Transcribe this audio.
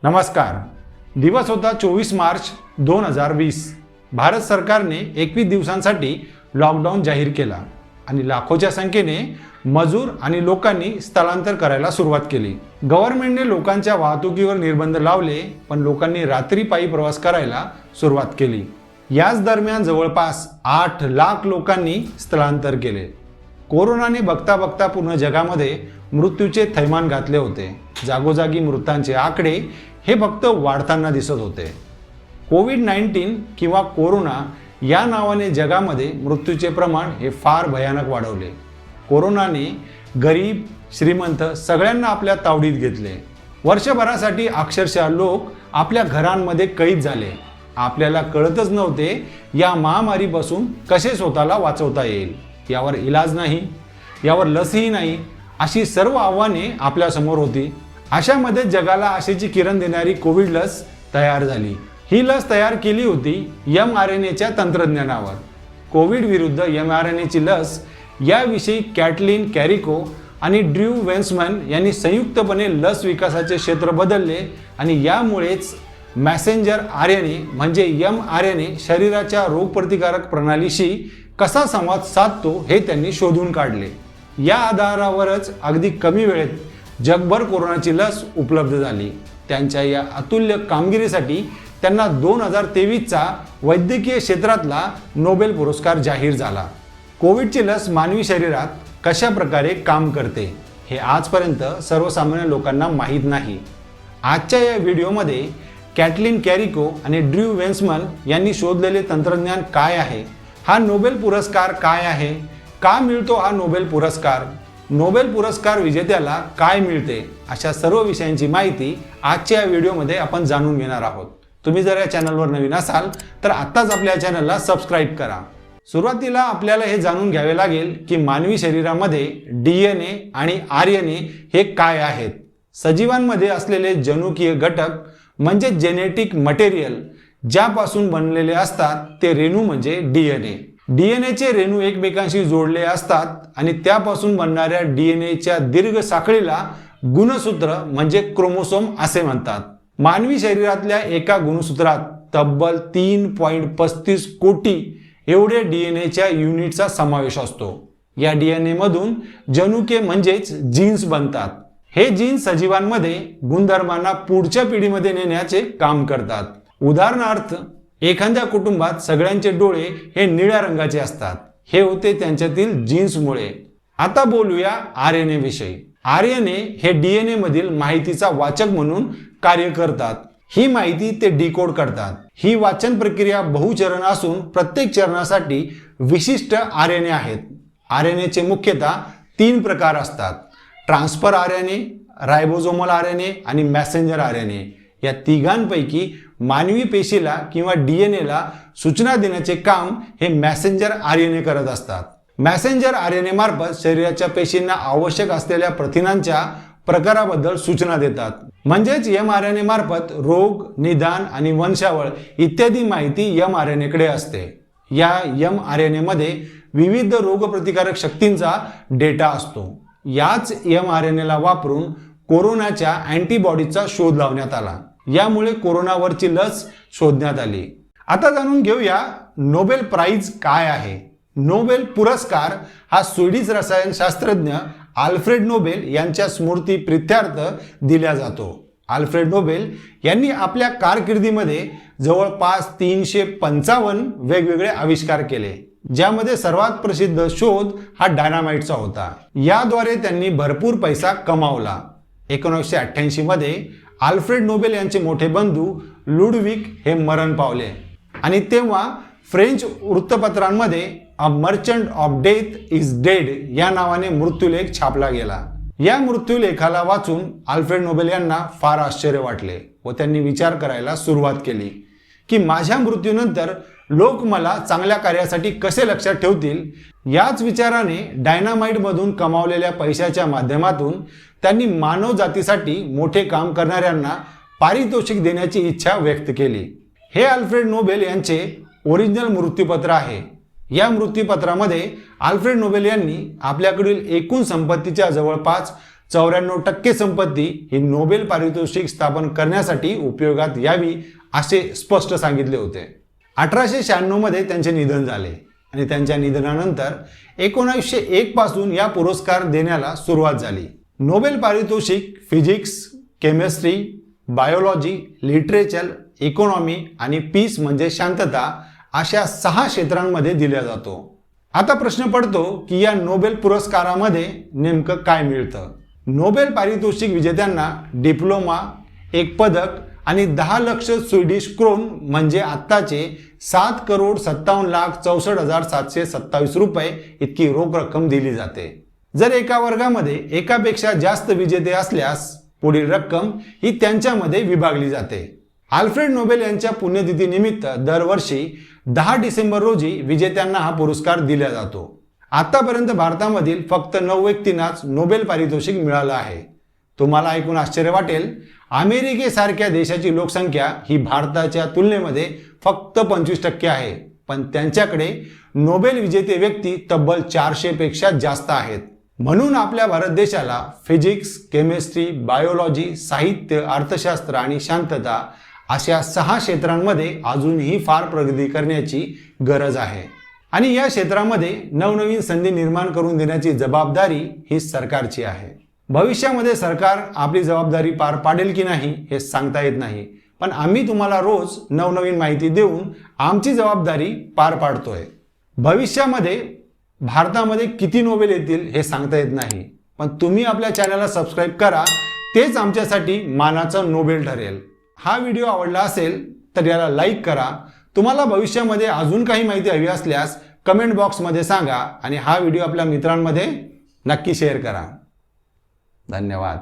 नमस्कार। दिवस होता 24 मार्च 2020। भारत सरकारने 21 दिवसांसाठी लॉकडाऊन जाहीर केला आणि लाखोच्या संख्येने मजूर आणि लोकांनी स्थलांतर करायला सुरुवात केली। गव्हर्नमेंटने लोकांच्या वाहतुकीवर निर्बंध लावले, पण लोकांनी रात्री पायी प्रवास करायला सुरुवात केली। याच दरम्यान जवळपास 8 लाख लोकांनी स्थलांतर केले। कोरोनाने बघता बघता पूर्ण जगामध्ये मृत्यूचे थैमान घातले होते। जागोजागी मृतांचे आकडे हे फक्त वाढताना दिसत होते। कोविड-19 किंवा कोरोना या नावाने जगामध्ये मृत्यूचे प्रमाण हे फार भयानक वाढवले। कोरोनाने गरीब श्रीमंत सगळ्यांना आपल्या तावडीत घेतले। वर्षभरासाठी अक्षरशः लोक आपल्या घरांमध्ये कैद झाले। आपल्याला कळतच नव्हते या महामारीपासून कसे स्वतःला वाचवता येईल। यावर इलाज नाही, यावर लसही नाही, अशी सर्व आव्हाने आपल्या समोर होती। अशामध्ये जगाला आशेची किरण देणारी कोविड लस तयार झाली। ही लस तयार केली होती mRNAच्या तंत्रज्ञानावर। कोविड विरुद्ध mRNAची लस याविषयी कॅटलीन कॅरिको आणि ड्र्यू वेन्समन यांनी संयुक्तपणे लस विकासाचे क्षेत्र बदलले आणि यामुळेच मॅसेंजर RNA म्हणजे mRNA शरीराच्या रोगप्रतिकारक प्रणालीशी कसा संवाद साधतो हे त्यांनी शोधून काढले। या आधारावरच अगदी कमी वेळेत जगभर कोरोनाची लस उपलब्ध झाली। त्यांच्या या अतुल्य कामगिरीसाठी त्यांना 2023चा वैद्यकीय क्षेत्रातला नोबेल पुरस्कार जाहीर झाला। कोविडची लस मानवी शरीरात कशा प्रकारे काम करते हे आजपर्यंत सर्वसामान्य लोकांना माहीत नाही। आजच्या या व्हिडिओमध्ये कॅटलीन कॅरिको आणि ड्र्यू वेन्समन यांनी शोधलेले तंत्रज्ञान काय आहे, हा नोबेल पुरस्कार काय आहे, का मिळतो हा नोबेल पुरस्कार, नोबेल पुरस्कार विजेत्याला काय मिळते, अशा सर्व विषयांची माहिती आजच्या या व्हिडिओमध्ये आपण जाणून घेणार आहोत। तुम्ही जर या चॅनलवर नवीन असाल तर आत्ताच आपल्या चॅनलला सबस्क्राईब करा। सुरुवातीला आपल्याला हे जाणून घ्यावे लागेल की मानवी शरीरामध्ये DNA आणि RNA हे काय आहेत। सजीवांमध्ये असलेले जनुकीय घटक म्हणजे जेनेटिक मटेरियल ज्यापासून बनलेले असतात ते रेणू म्हणजे DNA। DNAचे रेणू एकमेकांशी जोडले असतात आणि त्यापासून बनणाऱ्या DNAच्या दीर्घ साखळीला गुणसूत्र म्हणजे क्रोमोसोम असे म्हणतात। मानवी शरीरातल्या एका गुणसूत्रात तब्बल 3.35 कोटी एवढे DNAच्या युनिटचा समावेश असतो। या DNA मधून जनुके म्हणजेच जीन्स बनतात। हे जीन्स सजीवांमध्ये गुणधर्मांना पुढच्या पिढीमध्ये नेण्याचे काम करतात। उदाहरणार्थ एखाद्या कुटुंबात सगळ्यांचे डोळे हे निळ्या रंगाचे असतात। हे होते त्यांच्यातील जीन्समुळे। आता बोलूया RNA विषयी। RNA हे DNA मधील माहितीचा वाचक म्हणून कार्य करतात। ही माहिती ते डिकोड करतात। ही वाचन प्रक्रिया बहुचरण असून प्रत्येक चरणासाठी विशिष्ट RNA आहेत। RNAचे मुख्यतः 3 प्रकार असतात: ट्रान्सफर RNA, रायबोसोमल RNA आणि मॅसेंजर RNA। या तिघांपैकी मानवी पेशीला किंवा DNAला सूचना देण्याचे काम हे मॅसेंजर RNA करत असतात। मॅसेंजर RNA मार्फत शरीराच्या पेशींना आवश्यक असलेल्या प्रथिनांच्या प्रकाराबद्दल सूचना देतात। म्हणजेच mRNA मार्फत रोग, निदान आणि वंशावळ इत्यादी माहिती mRNA कडे असते। या mRNA मध्ये विविध रोगप्रतिकारक शक्तींचा डेटा असतो। याच mRNAला वापरून कोरोनाच्या अँटीबॉडीचा शोध लावण्यात आला। यामुळे कोरोनावरची लस शोधण्यात आली। आता जाणून घेऊया नोबेल प्राइज काय आहे। नोबेल पुरस्कार हा स्वीडिश रसायनशास्त्रज्ञ आल्फ्रेड नोबेल यांच्या स्मृती प्रित्यर्थ दिला जातो। आल्फ्रेड नोबेल यांनी आपल्या कारकिर्दीमध्ये जवळपास 355 वेगवेगळे आविष्कार केले, ज्यामध्ये सर्वात प्रसिद्ध शोध हा डायनामाइटचा होता। याद्वारे त्यांनी भरपूर पैसा कमावला। 1988 मध्ये आल्फ्रेड नोबेल यांचे मोठे बंधू लुडविक हे मरण पावले आणि तेव्हा फ्रेंच वृत्तपत्रांमध्ये a merchant of death is dead या नावाने मृत्यूलेख छापला गेला। या मृत्यूलेखाला वाचून आल्फ्रेड नोबेल यांना फार आश्चर्य वाटले व त्यांनी विचार करायला सुरुवात केली की माझ्या मृत्यूनंतर लोक मला चांगल्या कार्यासाठी कसे लक्षात ठेवतील। याच विचाराने डायनामाइटमधून कमावलेल्या पैशाच्या माध्यमातून त्यांनी मानव जातीसाठी मोठे काम करणाऱ्यांना पारितोषिक देण्याची इच्छा व्यक्त केली। हे आल्फ्रेड नोबेल यांचे ओरिजिनल मृत्यूपत्र आहे। या मृत्यूपत्रामध्ये आल्फ्रेड नोबेल यांनी आपल्याकडील एकूण संपत्तीच्या जवळपास 94% संपत्ती ही नोबेल पारितोषिक स्थापन करण्यासाठी उपयोगात यावी असे स्पष्ट सांगितले होते. 1896 मध्ये त्यांचे निधन झाले आणि त्यांच्या निधनानंतर 1901 पासून या पुरस्कार देण्याला सुरुवात झाली. नोबेल पारितोषिक physics, chemistry, biology, literature, economy आणि पीस म्हणजे शांतता अशा 6 क्षेत्रांमध्ये दिला जातो. आता प्रश्न पडतो की या नोबेल पुरस्कारामध्ये नेमकं काय मिळतं. नोबेल पारितोषिक विजेत्यांना डिप्लोमा, एक पदक आणि 10 लाख स्वीडिश क्रोन म्हणजे आत्ताचे 7,57,64,727 रुपये इतकी रोख रक्कम दिली जाते. जर एका वर्गामध्ये एकापेक्षा जास्त विजेते असल्यास पुढील रक्कम ही त्यांच्यामध्ये विभागली जाते. आल्फ्रेड नोबेल यांच्या पुण्यतिथीनिमित्त दरवर्षी 10 डिसेंबर रोजी विजेत्यांना हा पुरस्कार दिला जातो. आतापर्यंत भारतामधील फक्त 9 व्यक्तींनाच नोबेल पारितोषिक मिळालं आहे. तुम्हाला ऐकून आश्चर्य वाटेल, अमेरिकेसारख्या देशाची लोकसंख्या ही भारताच्या तुलनेमध्ये फक्त 25% आहे, पण त्यांच्याकडे नोबेल विजेते व्यक्ती तब्बल 400 पेक्षा जास्त आहेत. म्हणून आपल्या भारत देशाला फिजिक्स, केमिस्ट्री, बायोलॉजी, साहित्य, अर्थशास्त्र आणि शांतता अशा 6 क्षेत्रांमध्ये अजूनही फार प्रगती करण्याची गरज आहे आणि या क्षेत्रामध्ये नवनवीन संधी निर्माण करून देण्याची जबाबदारी ही सरकारची आहे. भविष्यामध्ये सरकार आपली जबाबदारी पार पाडेल की नाही हे सांगता येत नाही, पण आम्ही तुम्हाला रोज नवनवीन माहिती देऊन आमची जबाबदारी पार पाडतोय. भविष्यामध्ये भारतामध्ये किती नोबेल येतील हे सांगता येत नाही, पण तुम्ही आपल्या चॅनलला सबस्क्राईब करा, तेच आमच्यासाठी मानाचा नोबेल ठरेल. हा व्हिडिओ आवडला असेल तर याला लाईक करा. तुम्हाला भविष्यामध्ये अजून काही माहिती हवी असल्यास कमेंट बॉक्समध्ये सांगा आणि हा व्हिडिओ आपल्या मित्रांमध्ये नक्की शेअर करा. धन्यवाद.